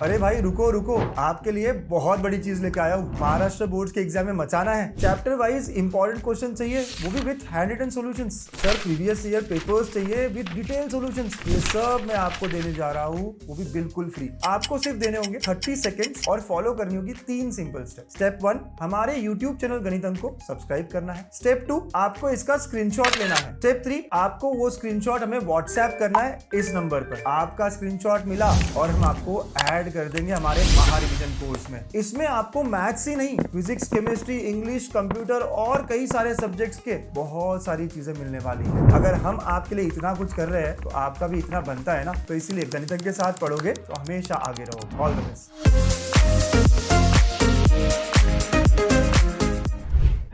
अरे भाई रुको रुको, आपके लिए बहुत बड़ी चीज लेके आया हूँ। महाराष्ट्र बोर्ड के एग्जाम में मचाना है। चैप्टर वाइज इंपॉर्टेंट क्वेश्चन चाहिए, वो भी with hand written solutions. Sir previous year papers चाहिए विद डिटेल सॉल्यूशंस। ये सब मैं आपको देने जा रहा हूँ, वो भी बिल्कुल फ्री। आपको सिर्फ देने होंगे 30 सेकंड्स और फॉलो करनी होगी 3 सिंपल स्टेप। स्टेप 1, हमारे यूट्यूब चैनल गणित अंक को सब्सक्राइब करना है। स्टेप 2, आपको इसका स्क्रीनशॉट लेना है। स्टेप 3, आपको वो स्क्रीनशॉट हमें व्हाट्सएप करना है इस नंबर पर। आपका स्क्रीनशॉट मिला और हम आपको ऐड कर देंगे हमारे महा रिवीजन कोर्स में। इसमें आपको मैथ्स ही नहीं, फिजिक्स, केमिस्ट्री, इंग्लिश, कंप्यूटर और कई सारे सब्जेक्ट्स के बहुत सारी चीजें मिलने वाली है। अगर हम आपके लिए इतना कुछ कर रहे हैं तो आपका भी इतना बनता है ना, तो इसीलिए गणित के साथ पढ़ोगे तो हमेशा आगे रहोगे। All the best.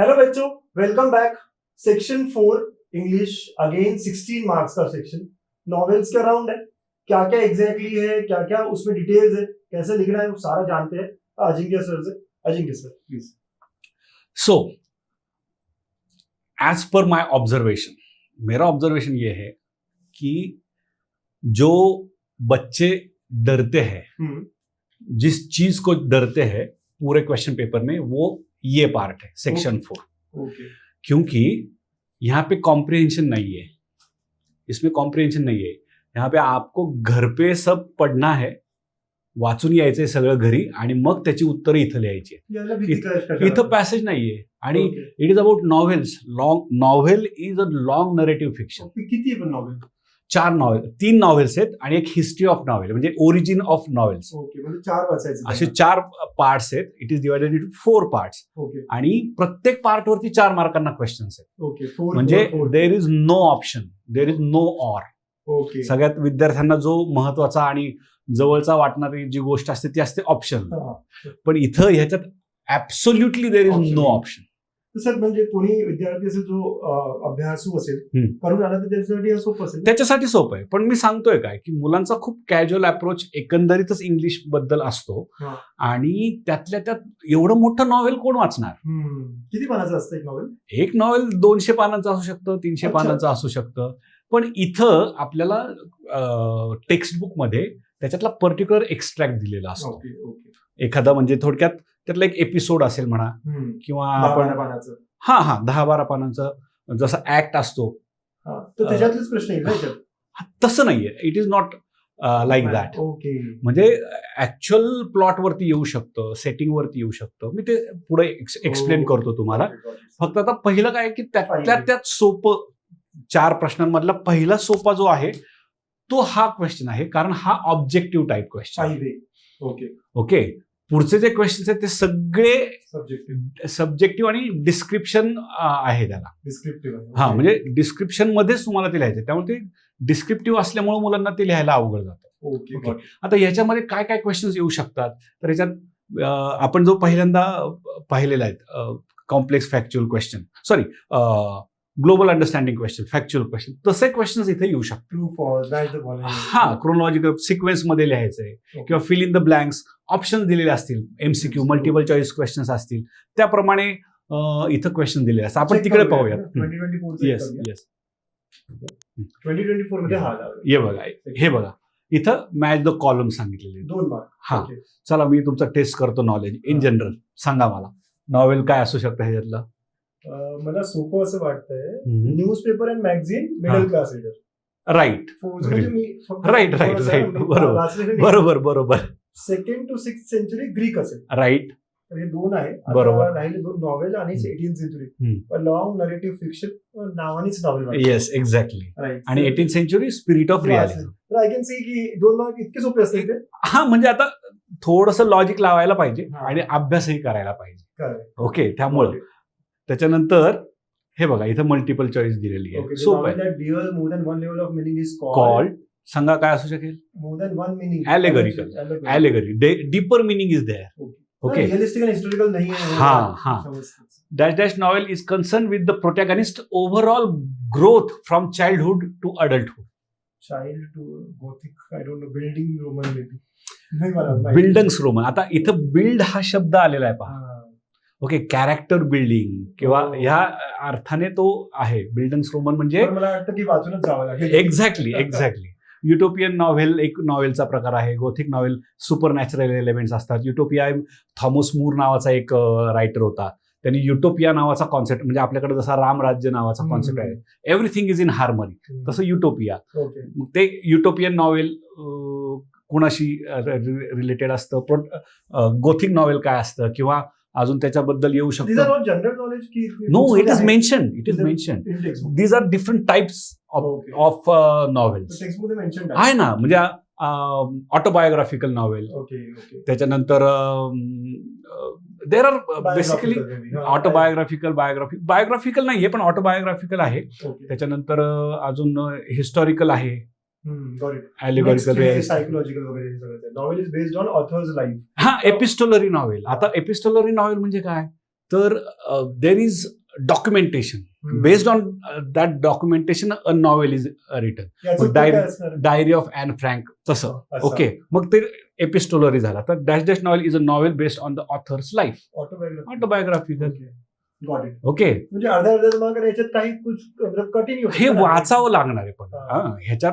हेलो बच्चों, welcome back. Section 4 English, again 16 marks का सेक्शन। नॉवेल्स का राउंड है। क्या क्या एग्जैक्टली है, क्या क्या उसमें डिटेल्स है, कैसे लिखना है, वो सारा जानते हैं अजिंक्य सर से। Ajinkya sir please. So as per my observation, मेरा ऑब्जर्वेशन ये है कि जो बच्चे डरते हैं, जिस चीज को डरते हैं पूरे क्वेश्चन पेपर में, वो ये पार्ट है सेक्शन 4। क्योंकि यहाँ पे कॉम्प्रिहेंशन नहीं है, इसमें कॉम्प्रिहेंशन नहीं है। यहाँ पे आपको घर पे सब पडणं है, वाचून यायचंय सगळं घरी आणि मग त्याची उत्तरं इथं लिहायची। इथं पॅसेज नाहीये आणि it is about novels. Novel is a long narrative fiction. किती पण नॉवेल? 3 नॉव्हेल्स आहेत आणि एक हिस्ट्री ऑफ नॉव्हेल, म्हणजे ओरिजिन ऑफ नॉव्हेल्स। म्हणजे 4 वाचायचे असे 4 पार्ट्स आहेत। It is divided into 4 parts आणि प्रत्येक पार्ट वरती 4 मार्कांना क्वेश्चन्स आहेत। म्हणजे there is no option, there is no or. सगळ्यात विद्यार्थ्यांना जो महत्वाचा आणि जवळचा वाटणारी जी गोष्ट असते ती असते ऑप्शन, पण इथं ह्याच्यात absolutely there is no option. Sir म्हणजे कोणी विद्यार्थी असेल जो अभ्यासू असेल, करून आला तर त्याच्यासाठी सोपं असेल? त्याच्यासाठी सोपं आहे, पण मी सांगतोय काय की मुलांचा खूप कॅज्युअल अप्रोच एकंदरीतच इंग्लिश बद्दल असतो आणि त्यातल्या त्यात एवढं मोठं नॉव्हेल कोण वाचणार? किती पानाचं असतं एक नॉव्हेल? एक नॉव्हेल 200 पानांचं असू शकतं, 300 पानांचं असू शकतं, पण इथं आपल्याला टेक्स्टबुक मध्ये त्याच्यातला पर्टिक्युलर एक्स्ट्रॅक्ट दिलेला असतो। एखादा म्हणजे थोडक्यात त्यातला एक एपिसोड असेल म्हणा, किंवा आपण 10-12 पानांचं जसं ऍक्ट असतो, तर त्याच्यातलेच प्रश्न येईल। तसं नाहीये, it is not like that. म्हणजे ऍक्च्युअल प्लॉट वरती येऊ शकतं, सेटिंग वरती येऊ शकतं। मी ते पुढे एक्सप्लेन करतो तुम्हाला। फक्त आता पहिलं काय की त्यात सोपं 4 प्रश्नांमधला पहिला सोपा जो आहे तो हा क्वेश्चन आहे, कारण हा ऑब्जेक्टिव्ह टाईप क्वेश्चन। ओके, पुढचे जे क्वेश्चन आहेत ते सगळे सब्जेक्टिव्ह आणि डिस्क्रिप्शन आहे त्याला। हा, म्हणजे डिस्क्रिप्शन मध्येच तुम्हाला ते लिहायचं, त्यामुळे ते डिस्क्रिप्टिव्ह असल्यामुळे मुलांना ते लिहायला अवघड जातं। ओके, आता याच्यामध्ये काय काय क्वेश्चन्स येऊ शकतात, तर याच्यात आपण जो पहिल्यांदा पाहिलेला आहे complex factual question, sorry global understanding question, factual question, तसे क्वेश्चन्स इथे येऊ शकतात। हा, क्रोनॉलॉजिकल सिक्वेन्स मध्ये लिहायचंय, किंवा fill in the blanks option दिलेले असतील, एमसीक्यू मल्टिपल चॉईस क्वेश्चन्स असतील, त्याप्रमाणे इथं क्वेश्चन दिलेले असतात। आपण तिकडे पाहूयात। 2024 मध्ये हे बघा इथं मॅच द कॉलम सांगितलेले 2 मार्क। हा, चला मी तुमचा टेस्ट करतो नॉलेज इन जनरल। सांगा मला नॉवेल काय असू शकतं ह्याच्यातलं? मला सोपं असं वाटतंय, newspaper and magazine, middle class reader. Right, बरोबर। 2nd to 6th century Greek असेल। राईट, हे 2 आहे। बरोबर, राहिले 2 नॉवेल आणि 18th century long narrative fiction नावानेच नॉवेल। Yes, exactly. आणि 18th century spirit of realism. I can see की 2 मार्क इतके सोपे असते ते। हा, म्हणजे आता थोडंसं लॉजिक लावायला पाहिजे आणि अभ्यासही करायला पाहिजे। ओके, त्यामुळे त्याच्यानंतर हे बघा इथं मल्टिपल चॉईस दिलेली आहे। सोपं आहे। कॉल्ड, सांगा काय असू शकेल? More than 1 meaning, allegory, deeper meaning is there. Okay, realistic आणि हिस्टॉरिकल नाही आहे। हा, dash novel is concern with the protagonist overall growth from childhood to adulthood. Child to Gothic, I don't know, bildungsroman may be, bildungsroman. आता इथं build हा शब्द आलेला आहे पहा। ओके, कॅरेक्टर बिल्डिंग किंवा ह्या अर्थाने तो आहे बिल्डन्स रोमन, म्हणजे मला वाटतं की वाचूनच जावं लागेल। एक्झॅक्टली। युटोपियन नॉव्हेल एक नॉव्हेलचा प्रकार आहे. Gothic novel super natural elements असतात. युटोपिया थॉमस मूर नावाचा एक रायटर होता. त्यांनी युटोपिया नावाचा कॉन्सेप्ट, म्हणजे आपल्याकडे जसा रामराज्य नावाचा कॉन्सेप्ट आहे, एव्हरीथिंग इज इन हार्मनी, तसं युटोपिया. मग ते युटोपियन नॉव्हेल कुणाशी रिलेटेड असतं, गोथिक नॉव्हेल काय असतं, किंवा अजून त्याच्याबद्दल येऊ शकतं. जनरल नॉलेज की no, it is mention. These are different types of novels आहे ना. म्हणजे ऑटोबायोग्राफिकल नॉव्हेल, त्याच्यानंतर देर आर बेसिकली बायोग्राफिकल नाहीये पण ऑटोबायोग्राफिकल आहे. त्याच्यानंतर अजून हिस्टॉरिकल आहे, सायकोलॉजिकल वगैरे. Novel is based on author's life. हा, एपिस्टोलरी नॉव्हेल. आता एपिस्टोलरी नॉव्हेल म्हणजे काय, तर there is documentation. Based on that documentation a novel is written. Diary of Anne Frank तसं. ओके, मग ते एपिस्टोलरी झाला. तर dash dash novel is a novel based on the author's life, autobiographical. Okay, म्हणजे अर्ध्या याच्यात काही कठीण हे वाचावं लागणार आहे. पण ह्याच्यात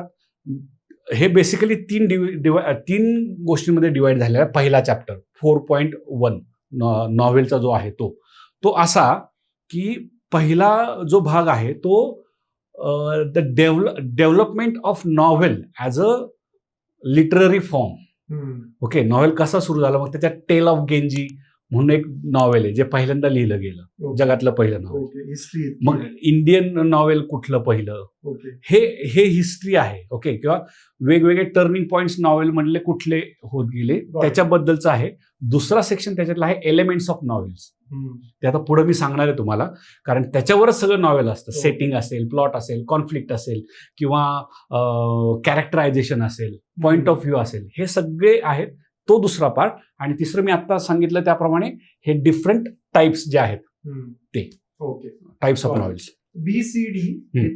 हे बेसिकली तीन गोष्टींमध्ये डिवाइड झालेला आहे. पहिला चॅप्टर 4.1 नॉव्हेलचा जो आहे तो असा की पहिला जो भाग आहे तो the development of novel as a literary form. Okay, novel कसा सुरू झाला, मग त्याच्यात टेल ऑफ गेंजी म्हणून एक नॉव्हेल आहे जे पहिल्यांदा लिहिलं गेलं, जगातलं पहिलं नॉव्हेल. मग इंडियन नॉव्हेल कुठलं पहिलं, हे हिस्ट्री आहे. ओके, किंवा वेगवेगळे टर्निंग पॉइंट्स नॉव्हेल मधले कुठले होत गेले त्याच्याबद्दलचं आहे. दुसरा सेक्शन त्याच्यातला आहे एलिमेंट्स ऑफ नॉव्हेल्स. ते आता पुढे मी सांगणार आहे तुम्हाला, कारण त्याच्यावरच सगळं नॉव्हेल असतं. सेटिंग असेल, प्लॉट असेल, कॉन्फ्लिक्ट असेल, किंवा कॅरेक्टरायझेशन असेल, पॉइंट ऑफ व्ह्यू असेल, हे सगळे आहेत. तो दुसरा पार्ट. आणि तिसरं मी आता सांगितलं त्याप्रमाणे हे डिफरंट टाइप्स जे आहेत ते टाइप्स ऑफ नॉव्हेल्स. BCD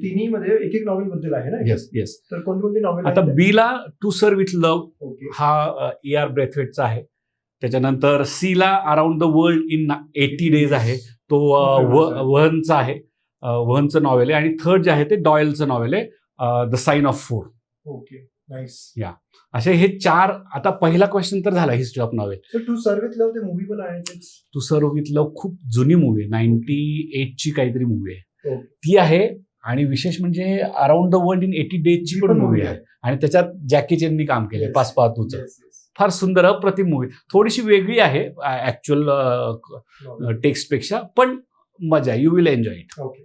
तिन्ही मध्ये एक एक नॉव्हेल बद्दल आहे ना. येस. तर कोणकोणती नॉव्हेल? आता बीला टू सर विथ लव्ह हा E.R. ब्रेथवेटचा आहे. त्याच्यानंतर सीला around the world in 80 days आहे, तो वहनचा आहे, वहनचं नॉव्हेल आहे. आणि थर्ड जे आहे ते डॉयलचं नॉव्हेल आहे, the sign of 4. Okay, nice. या असे हे 4. आता पहिला क्वेश्चन तर झाला history of novel. To sir with love ते मूवी पण आहे. टू सर विथ लव्ह खूप जुनी मूवी आहे, 98ची काहीतरी मूवी आहे ती आहे. आणि विशेष म्हणजे अराउंड द वर्ल्ड इन 80 डेजची पण मूवी आहे. आणि त्याच्यात जॅकी चेननी काम केले, पासपातूचं. फार सुंदर अप्रतिम मूवी, थोडीशी वेगळी आहे ऍक्च्युअल टेक्स्टपेक्षा, पण मजा, you will enjoy it. Okay,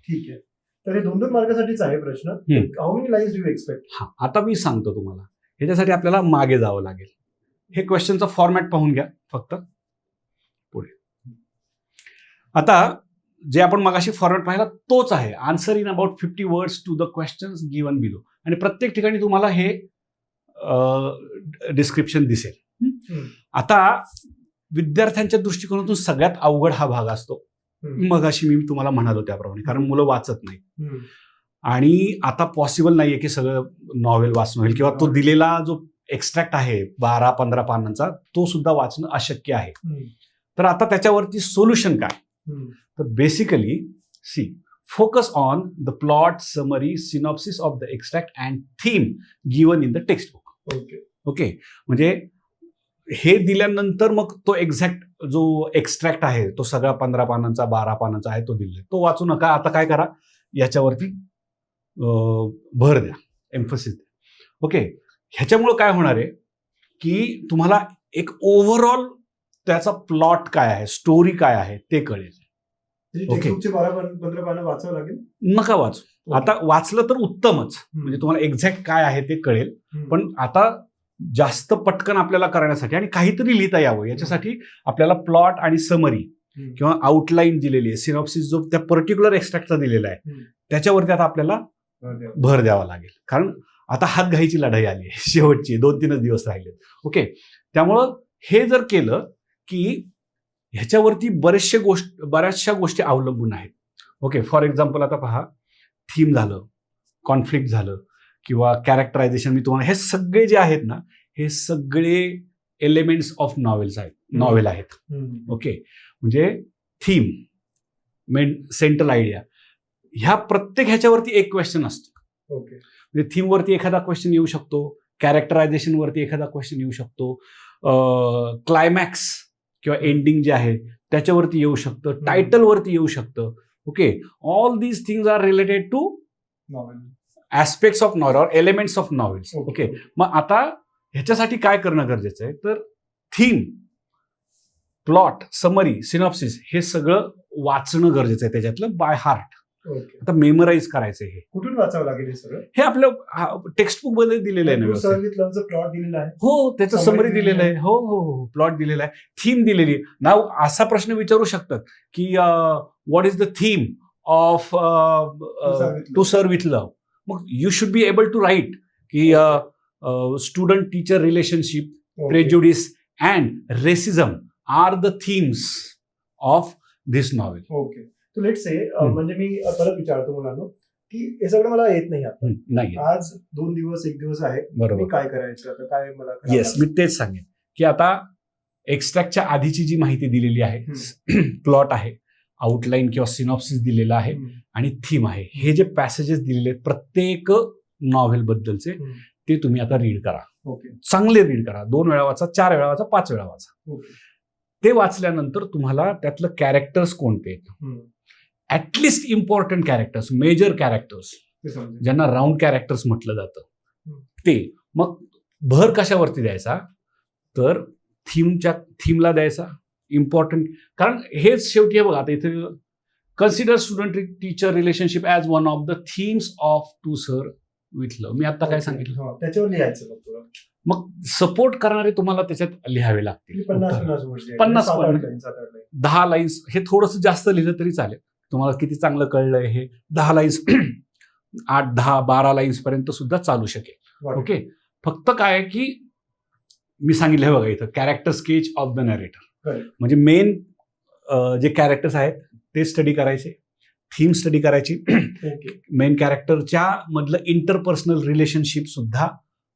ठीक आहे. तर हे 2 मार्कासाठीच आहे प्रश्न. How many lines do you expect? हा, आता मी सांगतो तुम्हाला. ह्याच्यासाठी आपल्याला मागे जावं लागेल. हे क्वेश्चनचा फॉर्मॅट पाहून घ्या फक्त. पुढे आता जे आपण मगाशी फॉर्मॅट पाहिला तोच आहे. Answer in about 50 words to the questions given below. आणि प्रत्येक ठिकाणी तुम्हाला हे डिस्क्रिप्शन दिसेल. आता विद्यार्थ्यांच्या दृष्टिकोनातून सगळ्यात अवघड हा भाग असतो. मगाशी मी तुम्हाला म्हणालो त्याप्रमाणे, कारण मुलं वाचत नाही. आणि आता पॉसिबल नाहीये की सगळं नॉव्हेल वाचणं होईल, किंवा तो दिलेला जो एक्स्ट्रॅक्ट आहे 12-15 पानांचा तो सुद्धा वाचणं अशक्य आहे. तर आता त्याच्यावरती सोल्युशन काय, तर basically focus on the plot, summary, synopsis of the extract and theme given in the textbook. Okay, म्हणजे हे दिल्यानंतर मग तो एक्झॅक्ट जो एक्स्ट्रॅक्ट आहे तो सगळा 15 पानांचा 12 पानांचा आहे तो दिलेला, तो वाचू नका. आता काय करा, याच्यावरती भर द्या, एम्फसिस द्या. ओके, ह्याच्यामुळं काय होणार आहे की तुम्हाला एक ओव्हरऑल त्याचा प्लॉट काय आहे, स्टोरी काय आहे ते कळेल. ओके, 12-15 पानं वाचावं लागेल? नका वाचू. आता वाचलं तर उत्तमच, म्हणजे तुम्हाला एक्झॅक्ट काय आहे ते कळेल. पण आता जास्त पटकन आपल्याला करण्यासाठी आणि काहीतरी लिहिता यावं याच्यासाठी आपल्याला प्लॉट आणि समरी किंवा आउटलाईन दिलेली आहे, सिनॉप्सिस जो त्या पर्टिक्युलर एक्स्ट्रॅक्टचा दिलेला आहे त्याच्यावरती आता आपल्याला भर द्यावा लागेल. कारण आता हात घाईची लढाई आली आहे, शेवटची 2-3 दिवस राहिले. ओके, त्यामुळं हे जर केलं की ह्याच्यावरती बऱ्याचशा गोष्टी अवलंबून आहेत. ओके, फॉर एक्झाम्पल आता पहा, थीम झालं, कॉन्फ्लिक्ट झालं, किंवा कॅरेक्टरायझेशन, मी तुम्हाला हे सगळे जे आहेत ना, हे सगळे एलिमेंट्स ऑफ नॉव्हेल आहेत. ओके, म्हणजे थीम, मेन सेंट्रल आयडिया, ह्या प्रत्येक ह्याच्यावरती एक क्वेश्चन असतो. ओके, म्हणजे थीमवरती एखादा क्वेश्चन येऊ शकतो, कॅरेक्टरायझेशनवरती एखादा क्वेश्चन येऊ शकतो, क्लायमॅक्स किंवा एंडिंग जे आहे त्याच्यावरती येऊ शकतं, टायटलवरती येऊ शकतं. Okay, all these things are related to aspects of novel or elements of novels. Okay, मग आता ह्याच्यासाठी काय करणं गरजेचं आहे, तर थीम, प्लॉट, समरी, सिनॉप्सिस हे सगळं वाचणं गरजेचं आहे त्याच्यातलं बाय हार्ट. आता मेमराईज करायचं. हे कुठून वाचावं लागेल हे सगळं? हे आपल्या टेक्स्टबुक मध्ये दिलेलं आहे ना, प्लॉट दिलेला आहे. हो, त्याचं समरी दिलेलं आहे. हो हो हो, प्लॉट दिलेला आहे, थीम दिलेली आहे. नाव असा प्रश्न विचारू शकतात की what is the theme of To Sir with Love. मग you should be able to write की student teacher relationship, prejudice and racism are the themes of this novel. Okay, तो लेट्स से म्हणजे मी परत विचारतो मुलांना की हे सगळं मला येत नाही आता, नाही आज 2 दिवस 1 दिवस आहे, मी काय करायचं आता, काय मला? येस, मी तेच सांगेन की आता एक्स्ट्रॅक्टच्या आधीची जी माहिती दिलेली आहे, प्लॉट आहे, आउटलाईन किंवा सिनॉप्सिस दिलेला आहे आणि थीम आहे, हे जे पॅसेजेस दिलेले आहेत प्रत्येक नॉव्हेल बद्दलचे, ते तुम्ही आता रीड करा. चांगले रीड करा, 2 वेळा वाचा, 4 वेळा वाचा, 5 वेळा वाचा. ते वाचल्यानंतर तुम्हाला त्यातलं कॅरेक्टर्स कोणते आहेत, at least important characters, major characters, ज्यांना राऊंड कॅरेक्टर्स म्हटलं जातं, ते मग भर कशावरती द्यायचा, तर थीमला द्यायचा, इम्पॉर्टंट. कारण हेच शेवटी आहे बघा, आता इथे consider student teacher relationship as one of the themes of To sir with Love. मी आता काय सांगितलं, त्याच्यावर लिहायचं. मग सपोर्ट करणारे तुम्हाला त्याच्यात लिहावे लागतील. 50 10 लाईन्स, हे थोडंसं जास्त लिहिलं तरी चालेल. तुम्हाला किती चांगलं कळलंय हे 10 लाईन्स 8, 10, 12 लाईन्स पर्यंत सुद्धा चालू शकेल. ओके, फक्त काय आहे की मी सांगितलं हे बघा इथं, character sketch of the narrator, म्हणजे मेन जे कॅरेक्टर्स आहेत ते स्टडी करायचे, थीम स्टडी करायची, मेन कॅरेक्टरच्या मधलं इंटरपर्सनल रिलेशनशिप सुद्धा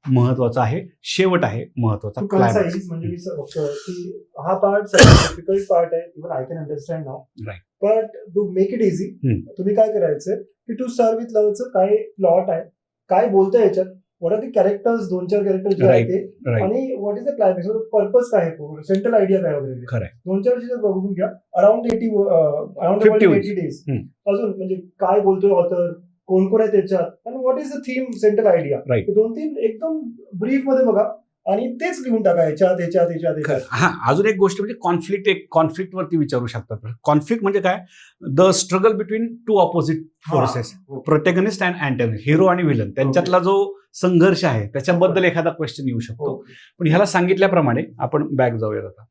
महत्वाचा आहे, शेवट आहे महत्वाचा. म्हणजे हा पार्ट डिफिकल्ट पार्ट आहे, even I can understand now, right, but to make it easy तुम्ही काय करायचं की टू सर्व विथ लव्हचं काय प्लॉट आहे, काय बोलतंय याच्यात, what are the characters, 2-4 character जे आहेत ते, आणि what is the climax, purpose काय आहे, सेंट्रल आयडिया काय वगैरे, 2-4 चीज बघून घ्या. अराउंड 80 डेज, अजून म्हणजे काय बोलतोय ऑथर, कोण कोण आहे त्याच्यात, आणि what is the theme, central idea, 2-3 एकदम ब्रीफ मध्ये बघा आणि तेच लिहून टाका याच्यात. हा, अजून एक गोष्ट म्हणजे कॉन्फ्लिक्ट वरती विचारू शकतात. कॉन्फ्लिक्ट म्हणजे काय, the struggle between 2 opposite forces, protagonist and antagonist, hero आणि व्हिलन, त्यांच्यातला जो संघर्ष आहे त्याच्याबद्दल एखादा क्वेश्चन येऊ शकतो. पण ह्याला सांगितल्याप्रमाणे आपण बॅक जाऊयात आता.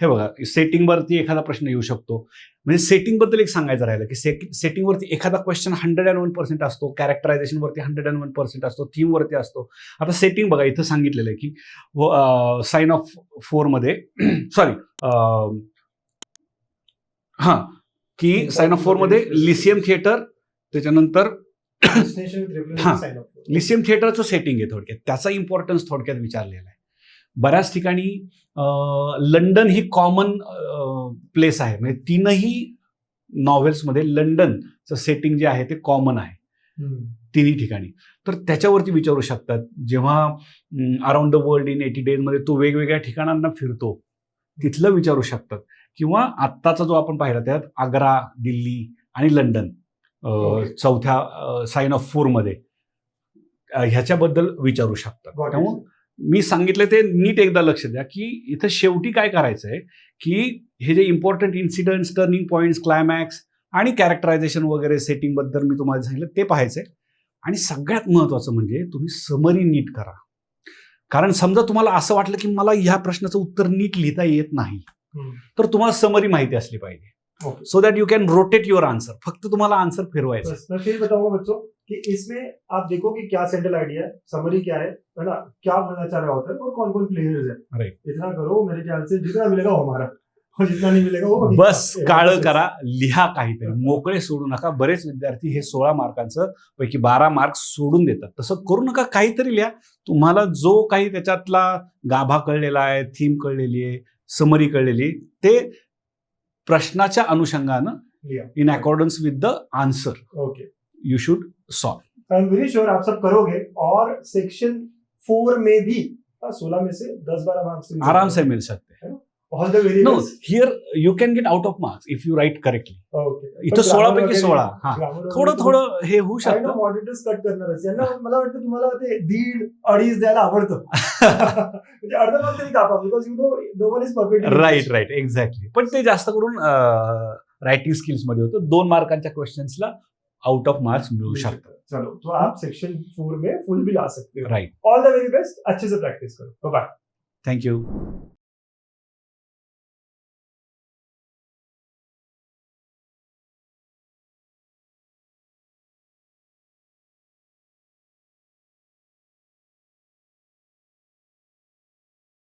हे बघा, सेटिंगवरती एखादा प्रश्न येऊ शकतो, म्हणजे सेटिंग बद्दल एक सांगायचं राहिलं की सेटिंगवरती एखादा क्वेश्चन 101% असतो, कॅरेक्टरायझेशनवरती 101% असतो, थीमवरती असतो. आता सेटिंग बघा, इथं सांगितलेलं आहे की साइन ऑफ 4 मध्ये सॉरी की साइन ऑफ 4 मध्ये लिसियम थिएटर, त्याच्यानंतर लिसियम थिएटरचं सेटिंग आहे थोडक्यात, त्याचा इम्पॉर्टन्स थोडक्यात विचारलेला आहे. बऱ्याच ठिकाणी लंडन ही कॉमन प्लेस आहे, म्हणजे 3ही नॉव्हेल्समध्ये लंडनचं सेटिंग जे आहे ते कॉमन आहे 3ही ठिकाणी. तर त्याच्यावरती विचारू शकतात. जेव्हा around the world in 80 days मध्ये तो वेगवेगळ्या ठिकाणांना फिरतो, तिथलं विचारू शकतात. किंवा आत्ताचा जो आपण पाहिला त्यात आग्रा, दिल्ली आणि लंडन चौथ्या साइन ऑफ 4 मध्ये ह्याच्याबद्दल विचारू शकतात. त्यामुळे मी सांगितलं ते नीट एकदा लक्ष द्या की इथं शेवटी काय करायचंय की हे जे important incidence, turning points, climax आणि कॅरेक्टरायझेशन वगैरे सेटिंग बद्दल मी तुम्हाला सांगितलं ते पाहायचंय. आणि सगळ्यात महत्वाचं म्हणजे तुम्ही समरी नीट करा. कारण समजा तुम्हाला असं वाटलं की मला ह्या प्रश्नाचं उत्तर नीट लिहिता येत नाही, तर तुम्हाला समरी माहिती असली पाहिजे, so that you can rotate your answer. फक्त तुम्हाला आंसर फिरवायचं. मैं फिर बताऊंगा बच्चों कि इसमें आप देखो कि क्या सेंट्रल आइडिया है, समरी क्या है ना, क्या बनना चाह रहा होता है और कौन कौन प्लेयर्स है. इतना करो, मेरे ख्याल से जितना मिलेगा वो हमारा, और जितना नहीं मिलेगा वो बस काळं करा, लिहा काहीतरी, मोकळे सोडू नका. बरेच विद्यार्थी हे 16 मार्कांचं पैकी 12 मार्क्स सोडून देतात. तसं करू नका, काहीतरी लिहा. तुम्हाला जो काही त्याच्यातला गाभा कळलेला आहे, थीम कळलेली आहे, समरी कळलेली, ते प्रश्नाच्या अनुषंगानं in accordance with the answer you should solve. I am very sure आप सब करोगे और सेक्शन 4 में भी 16 में से 10-12 मार्क्स आराम से मिल सकते हैं. All the very no, here you can get out of marks if you write correctly. इथं 16 पैकी 16. हा, थोडं हे होऊ शकतं. मॉनिटर्स कट करणारच यांना मला वाटतं तुम्हाला ते 1.5-2.5 द्यायला आवडतं. म्हणजे अर्धा मार्क तरी कापा, because you know one is perfect. Right exactly. पण ते जास्त करून रायटिंग स्किल्स मध्ये होतं. 2 मार्कांच्या क्वेश्चन्सला आउट ऑफ मार्क्स मिळू शकतात. चलो, तो आप सेक्शन 4 में फुल भी ला सकते हो. Right. All the very best. अच्छे से प्रैक्टिस करो. बाय. थँक्यू.